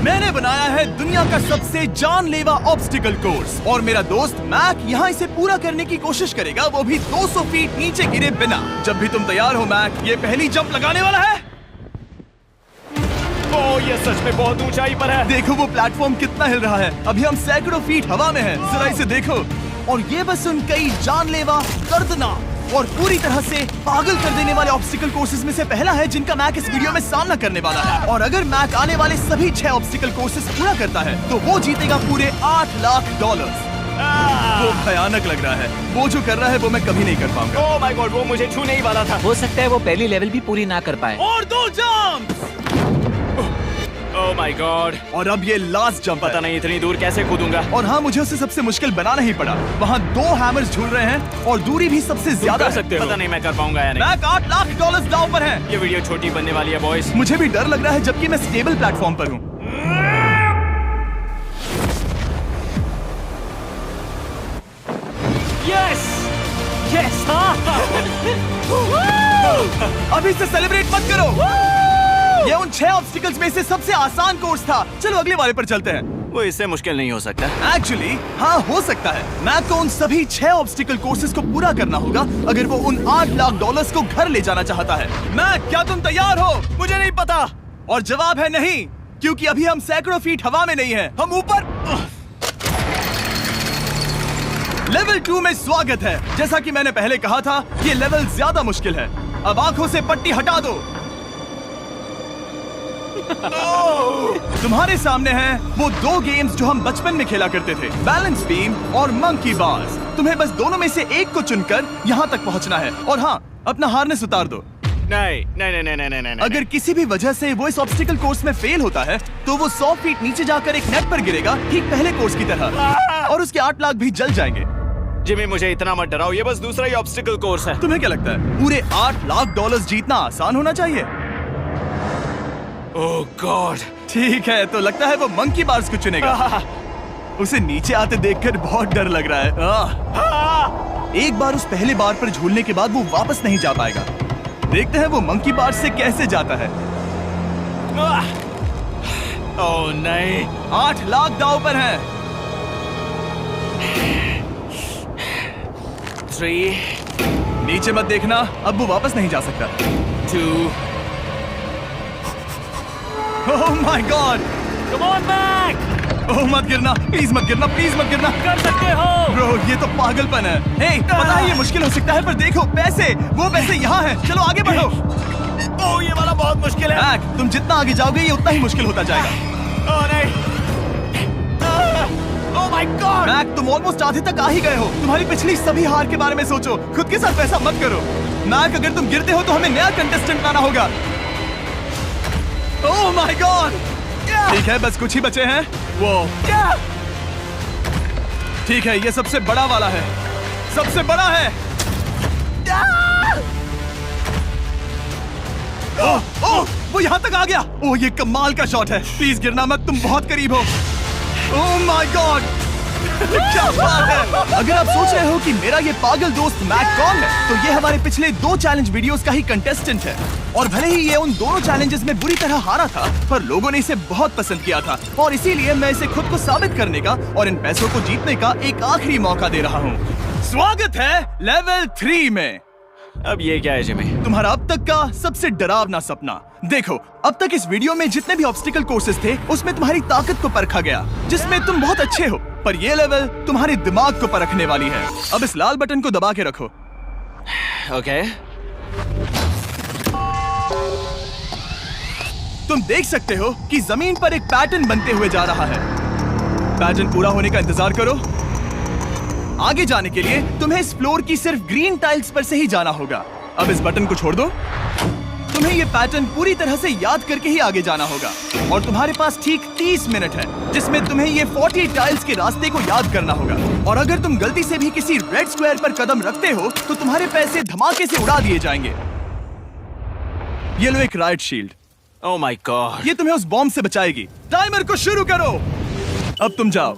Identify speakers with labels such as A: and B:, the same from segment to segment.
A: मैंने बनाया है दुनिया का सबसे जानलेवा ऑब्स्टिकल कोर्स और मेरा दोस्त मैक यहाँ इसे पूरा करने की कोशिश करेगा, वो भी 200 फीट नीचे गिरे बिना। जब भी तुम तैयार हो मैक, ये पहली जंप लगाने वाला है।
B: ओह, ये सच में बहुत ऊंचाई पर है।
A: देखो वो प्लेटफॉर्म कितना हिल रहा है। अभी हम सैकड़ों फीट हवा में हैं। जरा इसे देखो। और ये बस उन कई जानलेवा, दर्दनाक और पूरी तरह से पागल कर देने वाले ऑब्स्टिकल कोर्सेज में से पहला है जिनका मैक इस वीडियो में सामना करने वाला है। और अगर मैक आने वाले सभी 6 ऑब्स्टिकल कोर्सेज पूरा करता है तो वो जीतेगा पूरे $8 लाख। वो भयानक लग रहा है। वो जो कर रहा है वो मैं कभी नहीं कर पाऊंगा।
B: ओह माय गॉड, वो मुझे छूने ही वाला था।
C: हो सकता है वो पहली लेवल भी पूरी ना कर पाए।
A: और 2 जंप।
B: Oh my God.
A: और अब ये लास्ट जंप
B: पता नहीं इतनी दूर कैसे कूदूंगा।
A: और हाँ, मुझे उसे सबसे मुश्किल बनाना ही पड़ा। वहाँ 2 हैमर्स झूल रहे हैं और दूरी भी सबसे ज्यादा
B: कर सकते हो। पता नहीं मैं कर पाऊंगा या नहीं।
A: मैक $8 लाख दांव पर है।
B: ये वीडियो छोटी बनने वाली है बॉयज।
A: मुझे भी डर लग रहा है जबकि मैं स्टेबल प्लेटफॉर्म पर हूँ।
B: Yes yes.
A: अभी से सेलिब्रेट मत करो। ये उन 6 ऑब्स्टिकल्स में से सबसे आसान कोर्स था। चलो अगले वाले पर चलते हैं।
B: वो इससे मुश्किल नहीं हो सकता।
A: एक्चुअली हाँ, हो सकता है। मैक को उन सभी 6 ऑब्स्टिकल कोर्सेज को पूरा करना होगा अगर वो उन $8 लाख को घर ले जाना चाहता है। मैक, क्या तुम तैयार हो?
B: मुझे नहीं पता।
A: और जवाब है नहीं, क्योंकि अभी हम सैकड़ों फीट हवा में नहीं हैं। हम ऊपर। लेवल 2 में स्वागत है। जैसा कि मैंने पहले कहा था, ये लेवल ज्यादा मुश्किल है। अब आंखों से पट्टी हटा दो। तुम्हारे सामने हैं वो 2 गेम्स जो हम बचपन में खेला करते थे, बैलेंस बीम और मंकी बार्स। तुम्हें बस दोनों में से एक को चुनकर यहाँ तक पहुँचना है। और हाँ, अपना हार्नेस उतार दो।
B: नहीं नहीं नहीं नहीं नहीं नहीं।
A: अगर किसी भी वजह से वो इस ऑब्स्टिकल कोर्स में फेल होता है तो वो 100 फीट नीचे जाकर एक नेट पर गिरेगा, ठीक पहले कोर्स की तरह, और उसके 8 लाख भी जल जाएंगे।
B: जिमी, मुझे इतना मत डराओ। ये बस दूसरा ही ऑब्स्टिकल कोर्स है।
A: तुम्हें क्या लगता है पूरे $8 लाख जीतना आसान होना चाहिए?
B: ओह गॉड।
A: ठीक है, तो लगता है वो मंकी बार्स को चुनेगा। उसे नीचे आते देखकर बहुत डर लग रहा है। एक बार उस पहले बार पर झूलने के बाद वो वापस नहीं जा पाएगा। देखते हैं वो मंकी बार्स से कैसे जाता है।
B: ओह नहीं।
A: 8 लाख दांव पर हैं।
B: 3
A: नीचे मत देखना, अब वो वापस नहीं जा सकता।
B: 2
A: oh my god.
B: Come on Mac.
A: Oh मत गिरना, प्लीज मत गिरना, प्लीज मत गिरना।
B: कर सकते हो।
A: ब्रो, ये तो पागलपन है। हे, पता है ये मुश्किल हो सकता है, पर देखो पैसे, वो पैसे यहाँ हैं। चलो आगे बढ़ो।
B: ओह, ये वाला बहुत मुश्किल है।
A: मैक, तुम जितना आगे जाओगे ये उतना ही मुश्किल होता जाएगा।
B: ओह नहीं। ओह माय गॉड।
A: मैक, तुम ऑलमोस्ट आधे तक आ ही गए हो। तुम्हारी पिछली सभी हार के बारे में सोचो। खुद के साथ ऐसा मत करो। मैक, अगर तुम गिरते हो तो हमें नया कंटेस्टेंट लाना होगा। ओह माय गॉड। ठीक है, बस कुछ ही बचे हैं। वो ठीक है, ये सबसे बड़ा वाला है। सबसे बड़ा है। ओह ओह, वो यहाँ तक आ गया। ओह, ये कमाल का शॉट है। प्लीज गिरना मत, तुम बहुत करीब हो। ओह माय गॉड। क्या बात है। अगर आप सोच रहे हो कि मेरा ये पागल दोस्त मैक कौन है, तो ये हमारे पिछले 2 चैलेंज वीडियोस का ही कंटेस्टेंट है। और भले ही ये उन दोनों चैलेंजेस में बुरी तरह हारा था, पर लोगों ने इसे बहुत पसंद किया था और इसीलिए मैं इसे खुद को साबित करने का और इन पैसों को जीतने का एक आखिरी मौका दे रहा हूँ। स्वागत है लेवल 3 में।
B: अब ये क्या है जिमी?
A: तुम्हारा अब तक का सबसे डरावना सपना। देखो, अब तक इस वीडियो में जितने भी ऑब्स्टिकल कोर्सेज थे उसमें तुम्हारी ताकत को परखा गया, जिसमें तुम बहुत अच्छे हो, पर ये लेवल तुम्हारे दिमाग को परखने वाली है। अब इस लाल बटन को दबा के रखो।
B: ओके।
A: तुम देख सकते हो कि जमीन पर एक पैटर्न बनते हुए जा रहा है। पैटर्न पूरा होने का इंतजार करो। आगे जाने के लिए तुम्हें इस फ्लोर की सिर्फ ग्रीन टाइल्स पर से ही जाना होगा। अब इस बटन को छोड़ दो। तुम्हें ये पैटर्न पूरी तरह से याद करके ही आगे जाना होगा और तुम्हारे पास ठीक 30 मिनट है जिसमें तुम्हें ये 40 टाइल्स के रास्ते को याद करना होगा। और अगर तुम गलती से भी किसी रेड स्क्वायर पर कदम रखते हो तो तुम्हारे पैसे धमाके से उड़ा दिए जाएंगे। ये लो एक right shield.
B: Oh my God.
A: ये तुम्हें उस बॉम्ब से बचाएगी। टाइमर को शुरू करो। अब तुम जाओ।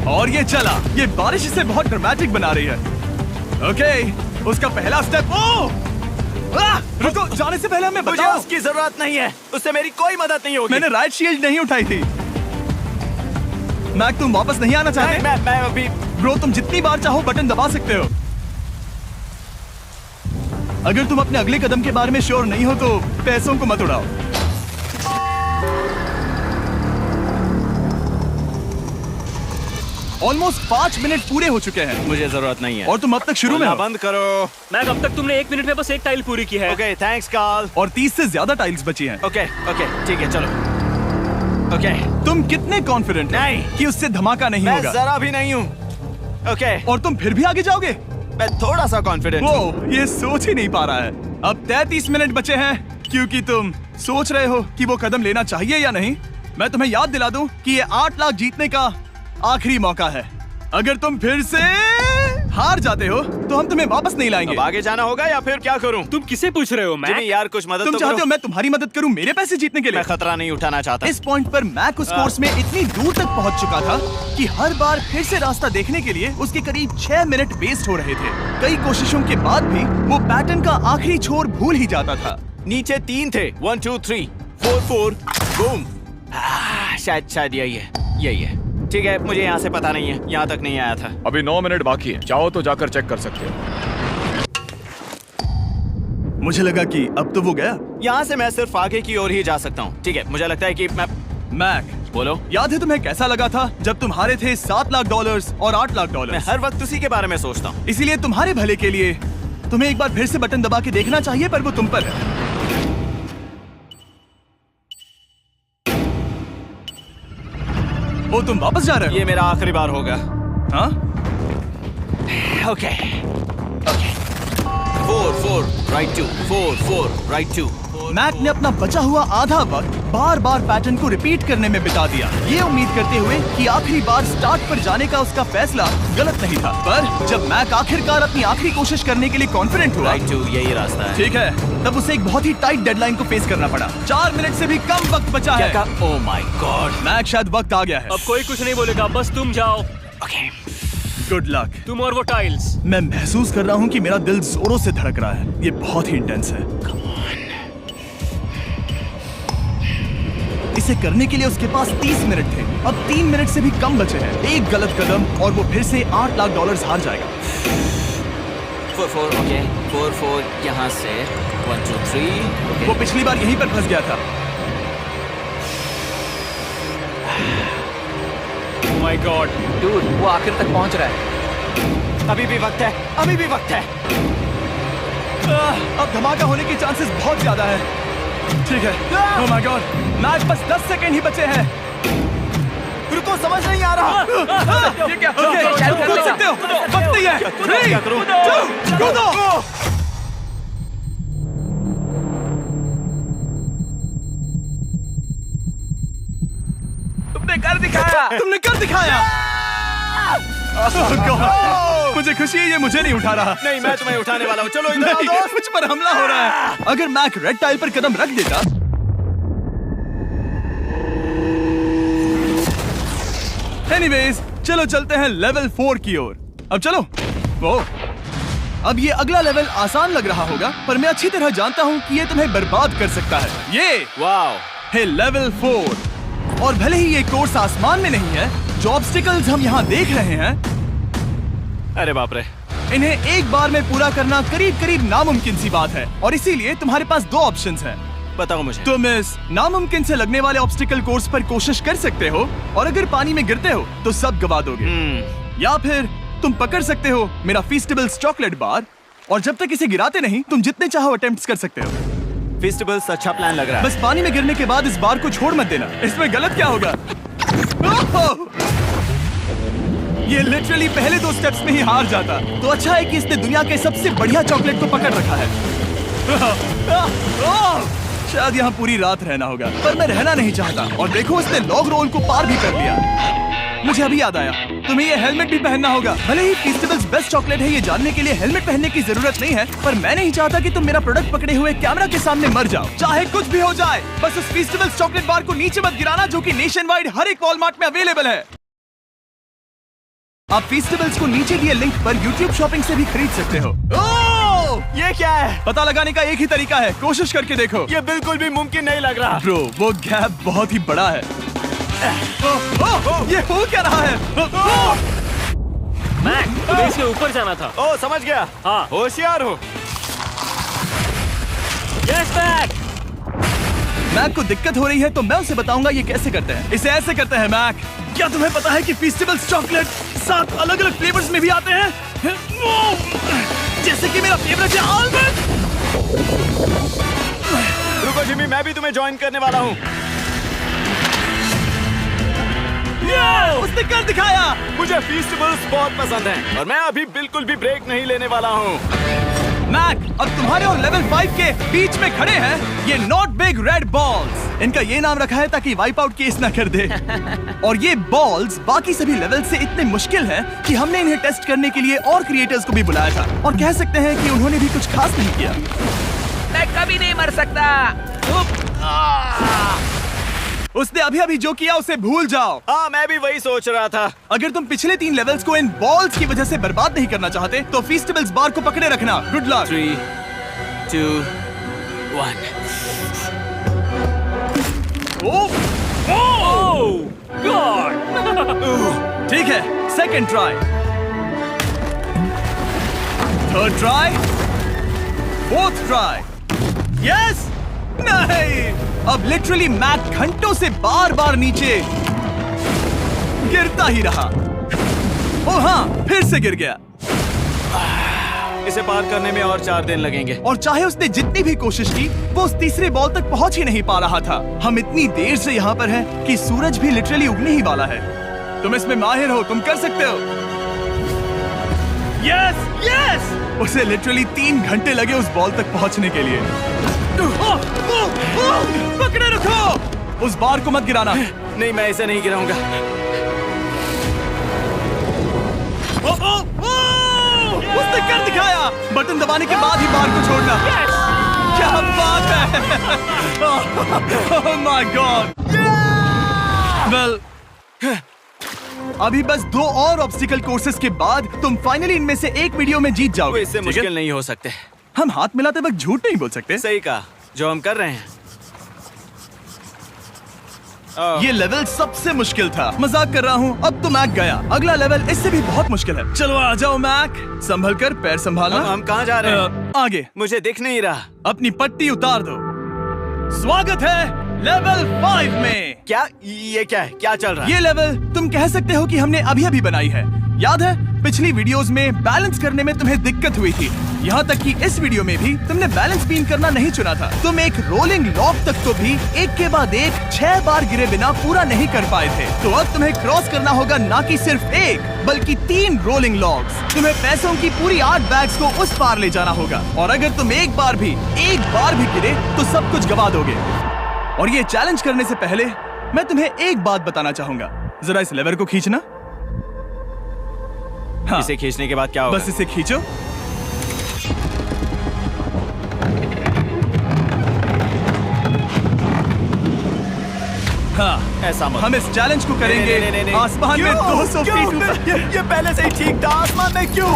A: और ये चला। ये बारिश इसे बहुत ड्रामेटिक बना रही है। ओके, उसका पहला स्टेप। रुको, जाने से पहले हमें
B: मुझे
A: बताओ।
B: उसकी जरूरत नहीं है, उससे मेरी कोई मदद नहीं होगी।
A: मैंने राइट शील्ड नहीं उठाई थी। मैक, तुम वापस नहीं आना चाहते?
B: मैं अभी।
A: ब्रो, तुम जितनी बार चाहो बटन दबा सकते हो। अगर तुम अपने अगले कदम के बारे में श्योर नहीं हो तो पैसों को मत उड़ाओ। ऑलमोस्ट 5 मिनट पूरे हो चुके हैं
B: मुझे जरूरत नहीं है।
A: और तुम अब तक शुरू में
B: बोलना
A: हो।
B: बंद करो।
D: मैक, अब तक तुमने 1 मिनट में बस एक टाइल पूरी की है।
B: Okay, thanks Karl.
A: और 30 से ज्यादा टाइल्स बची हैं।
B: ओके ठीक है, चलो। ओके,
A: तुम कितने कॉन्फिडेंट हो
B: नहीं।
A: कि उससे धमाका नहीं
B: मैं
A: होगा?
B: जरा भी नहीं हूँ। ओके,
A: और तुम फिर भी आगे जाओगे?
B: मैं थोड़ा सा कॉन्फिडेंट हूँ।
A: वो ये सोच ही नहीं पा रहा है। अब 33 मिनट बचे हैं क्योंकि तुम सोच रहे हो कि वो कदम लेना चाहिए या नहीं। मैं तुम्हें याद दिला दूं कि ये 8 लाख जीतने का आखिरी मौका है। अगर तुम फिर से हार जाते हो तो हम तुम्हें वापस नहीं लाएंगे।
B: अब आगे जाना होगा या फिर क्या करूं?
D: तुम किसे पूछ रहे हो मैक?
B: जिमी यार, कुछ मदद
A: तुम
B: तो
A: चाहते
B: करो।
A: हो मैं तुम्हारी मदद करूं मेरे पैसे जीतने के लिए?
B: मैं खतरा नहीं उठाना चाहता।
A: इस पॉइंट पर मैक उस कोर्स में इतनी दूर तक पहुंच चुका था कि हर बार फिर से रास्ता देखने के लिए उसके करीब 6 मिनट वेस्ट हो रहे थे। कई कोशिशों के बाद भी वो पैटर्न का आखिरी छोर भूल ही जाता था।
B: नीचे 3 थे। 1 2 3 4 4 बूम। शायद यही है। ठीक है, मुझे यहाँ से पता नहीं है, यहाँ तक नहीं आया था।
E: अभी 9 मिनट बाकी है, चाहो तो जाकर चेक कर सकते हो।
A: मुझे लगा कि अब तो वो गया।
B: यहाँ से मैं सिर्फ आगे की ओर ही जा सकता हूँ। ठीक है, मुझे लगता है कि मैं।
A: मैक,
B: बोलो।
A: याद है तुम्हें कैसा लगा था जब तुम हारे थे $7 लाख और $8 लाख?
B: मैं हर वक्त उसी के बारे में सोचता हूँ।
A: इसीलिए तुम्हारे भले के लिए तुम्हें एक बार फिर से बटन दबा के देखना चाहिए, पर वो तुम पर है। ओ, तुम वापस जा रहे हो?
B: ये मेरा आखिरी बार होगा।
A: हाँ?
B: Okay 4 4 right 2 4 4 right 2।
A: मैक ने अपना बचा हुआ आधा वक्त बार बार पैटर्न को रिपीट करने में बिता दिया, ये उम्मीद करते हुए कि आखिरी बार स्टार्ट पर जाने का उसका फैसला गलत नहीं था। पर जब मैक आखिरकार अपनी आखिरी कोशिश करने के लिए कॉन्फिडेंट हुआ,
B: राइट 2 यही रास्ता है।
A: ठीक है, तब उसे एक बहुत ही टाइट डेडलाइन को फेस करना पड़ा। 4 मिनट से भी कम वक्त बचा है।
B: ओह माय गॉड।
A: मैक, शायद वक्त आ गया है।
D: अब कोई कुछ नहीं बोलेगा, बस तुम जाओ।
B: Okay,
A: good luck.
D: तुम और वो टाइल्स।
A: मैं महसूस कर रहा हूँ कि मेरा दिल जोरों से धड़क रहा है। ये बहुत ही इंटेंस है। इसे करने के लिए उसके पास 30 मिनट थे। अब 3 मिनट से भी कम बचे हैं। एक गलत कदम और वो फिर से $8 लाख हार जाएगा।
B: 4 4 ओके 4 4 यहाँ से 1 2 3।
A: वो पिछली बार यहीं पर फंस गया था।
D: ओह माय गॉड,
C: डूड, वो आखिर तक पहुंच रहा है।
B: अभी भी वक्त है, अभी भी वक्त है।
A: अब धमाका होने के चांसेस बहुत ज्यादा है। ठीक है। ओह माय गॉड, मैच बस 10 सेकंड ही बचे हैं।
B: रुको, समझ नहीं आ रहा।
A: ये क्या? ओके, तुम कूद सकते हो। वक्त नहीं है। 3
B: क्या करूं?
A: 2 कूदो।
C: तुमने कर दिखाया।
A: तुमने कर दिखाया। Oh God, मुझे खुशी है ये मुझे नहीं उठा रहा।
B: नहीं, मैं तुम्हें उठाने वाला हूँ। चलो इधर आओ
A: नहीं,
B: दोस्त।
A: मुझ पर हमला हो रहा है। अगर मैक रेड टाइल पर कदम रख देता। एनीवेज, चलो चलते हैं लेवल 4 की ओर। अब चलो। वो अब ये अगला लेवल आसान लग रहा होगा, पर मैं अच्छी तरह जानता हूँ कि ये तुम्हें बर्बाद कर सकता है। ये
B: वाओ
A: है लेवल 4। और भले ही ये कोर्स आसमान में नहीं है, जो ऑब्स्टिकल्स हम यहाँ देख रहे हैं,
B: अरे बाप रे।
A: इन्हें एक बार में पूरा करना करीब करीब नामुमकिन सी बात है। और इसीलिए तुम्हारे पास 2 ऑप्शंस हैं।
B: बताओ मुझे।
A: तुम इस नामुमकिन से लगने वाले ऑब्स्टिकल कोर्स पर कोशिश कर सकते हो, और अगर पानी में गिरते हो तो सब गवा दोगे। या फिर तुम पकड़ सकते हो मेरा फीस्टेबल्स चॉकलेट बार, और जब तक इसे गिराते नहीं तुम जितने चाहो अटेम्प्ट्स कर सकते हो।
B: फेस्टिवल्स अच्छा प्लान लग रहा है।
A: बस पानी में गिरने के बाद इस बार को छोड़ मत देना। इसमें गलत क्या होगा? ओह! ये लिटरली पहले 2 स्टेप्स में ही हार जाता। तो अच्छा है कि इसने दुनिया के सबसे बढ़िया चॉकलेट को पकड़ रखा है। शायद यहाँ पूरी रात रहना होगा, पर मैं रहना नहीं चाहता। और देखो, इसने लॉग रोल को पार भी कर लिया। मुझे अभी याद आया, तुम्हें ये हेलमेट भी पहनना होगा। भले ही फेस्टिवल्स बेस्ट चॉकलेट है ये जानने के लिए हेलमेट पहनने की जरूरत नहीं है, पर मैं नहीं चाहता कि तुम मेरा प्रोडक्ट पकड़े हुए कैमरा के सामने मर जाओ। चाहे कुछ भी हो जाए, बस उस फेस्टिवल्स चॉकलेट बार को नीचे मत गिराना, जो कि नेशन वाइड हर एक वॉलमार्ट में अवेलेबल है। आप फेस्टिवल्स को नीचे दिए लिंक पर YouTube शॉपिंग से भी खरीद सकते हो। ओह!
B: ये क्या है?
A: पता लगाने का एक ही तरीका है, कोशिश करके देखो।
B: ये बिल्कुल भी मुमकिन नहीं लग रहा।
A: ब्रो, वो गैप बहुत ही बड़ा है। ये हो क्या रहा है?
D: मैक, तुम्हें इसके ऊपर जाना था।
B: ओ, समझ गया।
D: हाँ।
B: होशियार हो।
D: Yes Mac.
A: मैक को दिक्कत हो रही है तो मैं उसे बताऊंगा ये कैसे करते हैं। इसे ऐसे करते हैं मैक। क्या तुम्हें पता है कि फेस्टिवल्स चॉकलेट 7 अलग-अलग फ्लेवर्स में भी आते हैं? जैसे कि मेरा फेवरेट है आलमंड।
B: रुको जिमी, मैं भी तुम्हें ज्वाइन करने वाला हूँ।
A: उसने कर दिखाया।
B: मुझे फेस्टिवल्स बहुत पसंद हैं और मैं अभी बिल्कुल भी ब्रेक नहीं लेने वाला हूँ।
A: मैक, अब तुम्हारे और लेवल 5 के बीच में खड़े हैं ये नॉट बिग रेड बॉल्स। इनका ये नाम रखा है ताकि वाइप आउट केस ना कर दे। और ये बॉल्स बाकी सभी लेवल से इतने मुश्किल हैं कि हमने इन्हें टेस्ट करने के लिए और क्रिएटर्स को भी बुलाया था और कह सकते हैं कि उन्होंने भी कुछ खास नहीं किया।
C: मैं कभी नहीं मर सकता।
A: उसने अभी जो किया उसे भूल जाओ।
B: हाँ, मैं भी वही सोच रहा था।
A: अगर तुम पिछले 3 लेवल्स को इन बॉल्स की वजह से बर्बाद नहीं करना चाहते तो फेस्टिवल्स बार को पकड़े रखना। Good luck.
B: 3, 2, 1।
D: ओह गॉड।
A: ठीक है, second try, third try, fourth try. Yes! नहीं! अब लिटरली मैक घंटों से बार बार नीचे गिरता ही रहा। ओह हाँ, फिर से गिर गया।
B: इसे पार करने में और 4 दिन लगेंगे।
A: और चाहे उसने जितनी भी कोशिश की, वो उस तीसरे बॉल तक पहुंच ही नहीं पा रहा था। हम इतनी देर से यहाँ पर हैं कि सूरज भी लिटरली उगने ही वाला है। तुम इसमें माहिर हो, तुम कर सकते हो। यस! यस! उसे लिटरली 3 घंटे लगे उस बॉल तक पहुंचने के लिए। पकड़े रखो! उस बार को मत गिराना।
B: नहीं, मैं इसे नहीं गिराऊंगा।
A: उसने कर दिखाया। बटन दबाने के बाद ही बार को छोड़ना। क्या बात है! ओह माय गॉड! वेल, अभी बस 2 और ऑब्स्टिकल कोर्सेस के बाद तुम फाइनली इनमें से एक वीडियो में जीत
B: वो
A: जाओगे।
B: इससे
A: ठीक है?
B: मुश्किल नहीं हो सकते।
A: हम हाथ मिलाते वक्त झूठ नहीं बोल सकते।
B: सही कहा, जो हम कर रहे हैं।
A: ये लेवल सबसे मुश्किल था। मजाक कर रहा हूँ। अब तो मैक गया। अगला लेवल इससे भी बहुत मुश्किल है। चलो आ जाओ मैक। संभल कर, पैर संभालना।
B: हम कहाँ जा रहे हैं?
A: आगे।
B: मुझे दिख नहीं रहा।
A: अपनी पट्टी उतार दो। स्वागत है लेवल 5 में।
B: क्या? ये क्या है? क्या चल रहा है?
A: ये लेवल तुम कह सकते हो कि हमने अभी बनाई है। याद है पिछली वीडियोस में बैलेंस करने में तुम्हें दिक्कत हुई थी। यहाँ तक कि इस वीडियो में भी तुमने बैलेंस बीन करना नहीं चुना था। तुम एक रोलिंग लॉक तक तो भी एक के बाद एक 6 बार गिरे बिना पूरा नहीं कर पाए थे। तो अब तुम्हें क्रॉस करना होगा ना कि सिर्फ एक बल्कि 3 रोलिंग लॉक्स। तुम्हें पैसों की पूरी 8 बैग्स को उस पार ले जाना होगा और अगर तुम एक बार भी गिरे तो सब कुछ गवा दोगे। और ये चैलेंज करने से पहले मैं तुम्हें एक बात बताना चाहूंगा। जरा इस लेवर को खींचना। हाँ,
B: इसे खींचने के बाद क्या होगा?
A: बस इसे खींचो। हाँ,
B: ऐसा मत।
A: हम इस चैलेंज को करेंगे
B: नहीं।
A: आसमान में
B: क्यों?
A: 200
B: क्यों?
A: फीट ऊपर।
B: ये पहले से ही ठीक था। आसमान में क्यों?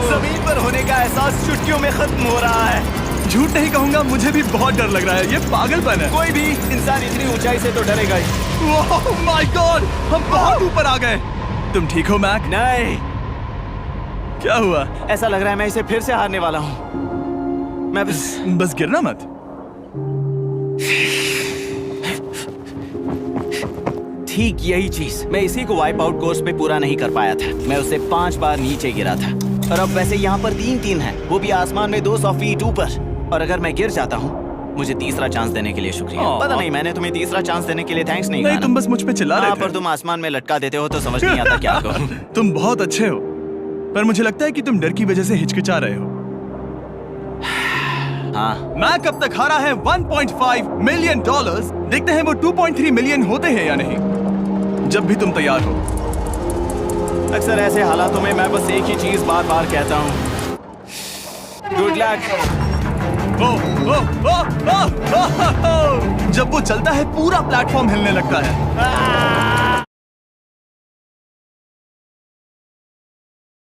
B: जमीन पर होने का एहसास चुटकियों में खत्म हो रहा है।
A: झूठ नहीं कहूंगा, मुझे भी बहुत डर लग रहा है। ये पागलपन है।
B: कोई भी इंसान इतनी ऊंचाई से तो डरेगा ही।
A: ओह माय गॉड, हम बहुत ऊपर आ गए। तुम ठीक हो मैक?
B: नहीं,
A: क्या हुआ?
B: ऐसा लग रहा है मैं इसे फिर से हारने वाला हूँ। मैं
A: बस गिरना मत।
B: ठीक यही चीज मैं इसी को वाइप आउट कोर्स पे पूरा नहीं कर पाया था। मैं उससे 5 बार नीचे गिरा था और अब वैसे यहाँ पर 3 है, वो भी आसमान में 200 फीट ऊपर। और अगर मैं गिर जाता हूँ, मुझे तीसरा चांस देने के लिए शुक्रिया। पता नहीं मैंने तुम्हें तीसरा चांस देने के लिए थैंक्स नहीं कहा।
A: तुम बस मुझ पे चिल्ला रहे थे।
B: पर तुम आसमान में लटका देते हो तो समझ नहीं आता क्या करूं।
A: तुम बहुत अच्छे हो, पर मुझे लगता है कि तुम डर की वजह से हिचकिचा रहे हो।
B: हाँ,
A: मैक अब तक हारा है $1.5 मिलियन। देखते हैं वो 2.3 मिलियन होते हैं या नहीं। जब भी तुम तैयार हो।
B: अक्सर ऐसे हालातों में मैं बस एक ही चीज बार बार कहता हूँ, गुड लक।
A: जब वो चलता है पूरा प्लेटफॉर्म हिलने लगता है।